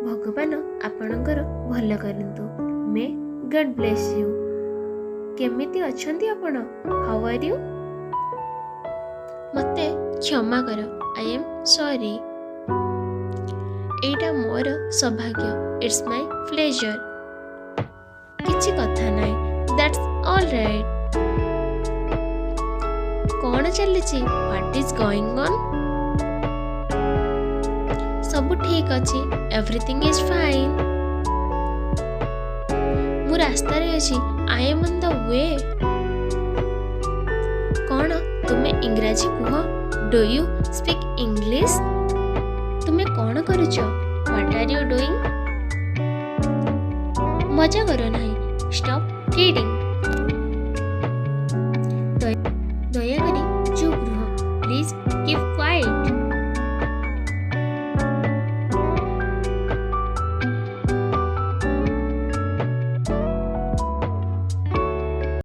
भगवान आपणकर भल करंतु। May God bless you. केमिति अछंती आपण? How are you? मते क्षमा कर, आई एम सॉरी। एटा मोर सौभाग्य, इट्स माय प्लेजर। किछि कथा नाइ, दैट्स ऑल राइट। कौन चली? What is going on? सब ठीक अच्छी, एवरीथिंग इज फाइन। मु रास्ता रे अछि, I am on the way. कौन तुम्हें इंग्रजी कुह? Do you speak English? तुम्हें कौन करुच? What are you doing? मजा करो नहीं, स्टॉप किडिंग। दया करी चुप रुह, प्लीज कीप क्वाइट।